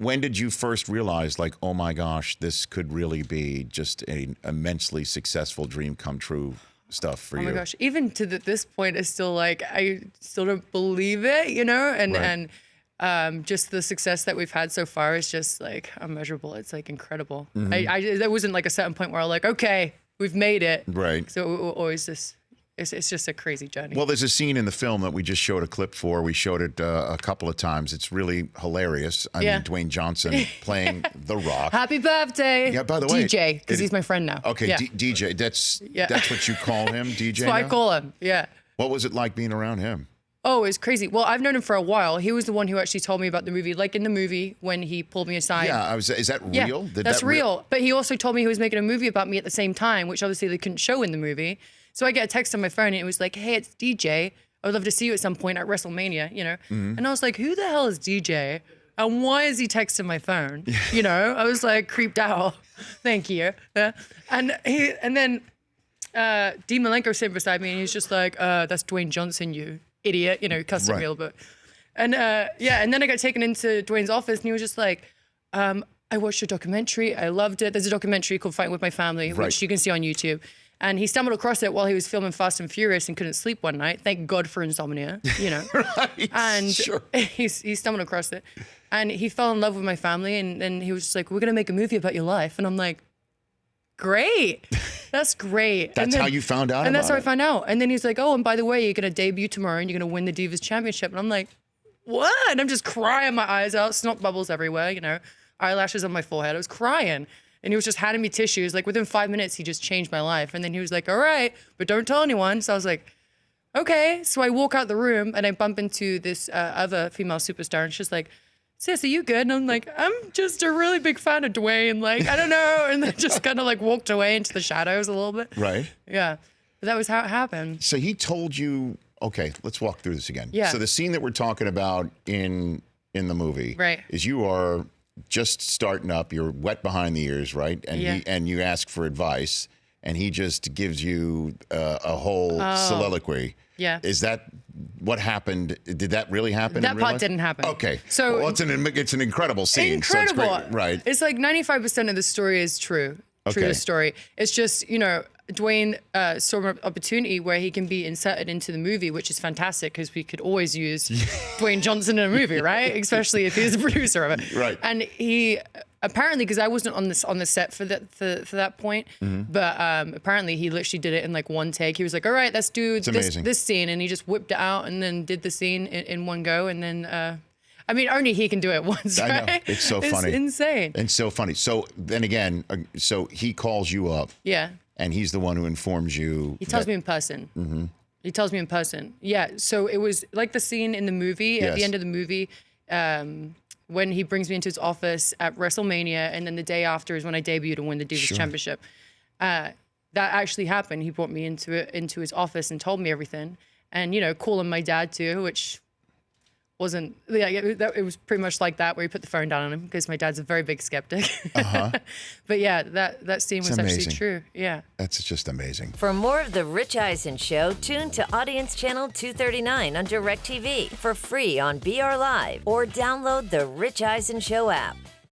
when did you first realize, like, oh my gosh, this could really be just an immensely successful dream come true stuff for you? Oh my gosh, even to this point, it's still like, I still don't believe it, you know? And just the success that we've had so far is just like immeasurable. It's like incredible. There wasn't like a certain point where I'm like, okay, we've made it. Right. So it always just, it's just a crazy journey. Well, there's a scene in the film that we just showed a clip for. We showed it a couple of times. It's really hilarious. I mean, Dwayne Johnson playing The Rock. Happy birthday. Yeah, by the way. DJ, because he's my friend now. Okay, Yeah. DJ. That's what you call him, DJ? That's what I now? call him, yeah. What was it like being around him? Oh, it's crazy. Well, I've known him for a while. He was the one who actually told me about the movie, like in the movie when he pulled me aside. Yeah, is that real? That's real. But he also told me he was making a movie about me at the same time, which obviously they couldn't show in the movie. So I get a text on my phone and it was like, hey, it's DJ. I would love to see you at some point at WrestleMania, you know? And I was like, who the hell is DJ? And why is he texting my phone? You know, I was like creeped out. Thank you. Yeah. And then Dean Malenko sitting beside me and he's just like, that's Dwayne Johnson, you idiot. You know, cussed at me a little bit. And and then I got taken into Dwayne's office and he was just like, I watched your documentary. I loved it. There's a documentary called Fighting With My Family, which you can see on YouTube. And he stumbled across it while he was filming Fast and Furious and couldn't sleep one night. Thank God for insomnia, you know. Right. And Sure. he stumbled across it. And he fell in love with my family. And then he was just like, we're going to make a movie about your life. And I'm like, great. That's great. That's how you found out And that's how about I found out. And then he's like, oh, and by the way, you're going to debut tomorrow and you're going to win the Divas Championship. And I'm like, what? And I'm just crying my eyes out, snot bubbles everywhere, you know, eyelashes on my forehead. I was crying. And he was just handing me tissues. Like within 5 minutes, he just changed my life. And then he was like, all right, but don't tell anyone. So I was like, okay. So I walk out the room and I bump into this other female superstar. And she's like, sis, are you good? And I'm like, I'm just a really big fan of Dwayne. Like, I don't know. And then just kind of like walked away into the shadows a little bit. Right. Yeah. But that was how it happened. So he told you, okay, let's walk through this again. Yeah. So the scene that we're talking about in the movie is you are just starting up, you're wet behind the ears, right? And you ask for advice, and he just gives you a whole soliloquy. Yeah. Is that what happened? Did that really happen? That part didn't happen. Okay. So well, it's an incredible scene. Incredible. So it's great. Right. It's like 95% of the story is true. True to the story. It's just, you know, Dwayne saw an opportunity where he can be inserted into the movie, which is fantastic because we could always use Dwayne Johnson in a movie, right? Especially if he's a producer of it. Right. And he apparently, because I wasn't on the set for that point, but apparently he literally did it in like one take. He was like, "All right, let's do this scene," and he just whipped it out and then did the scene in one go, and then. I mean, only he can do it once, right? I know. It's so funny. It's insane. It's so funny. So then again, so he calls you up. Yeah. And he's the one who informs you. He tells me in person. He tells me in person. Yeah. So it was like the scene in the movie, at the end of the movie, when he brings me into his office at WrestleMania, and then the day after is when I debuted and win the Divas Championship. That actually happened. He brought me into his office and told me everything. And, you know, calling my dad too, which wasn't, it was pretty much like that, where he put the phone down on him because my dad's a very big skeptic. But yeah, that scene was actually true. Yeah. That's just amazing. For more of The Rich Eisen Show, tune to Audience Channel 239 on DirecTV for free on BR Live or download the Rich Eisen Show app.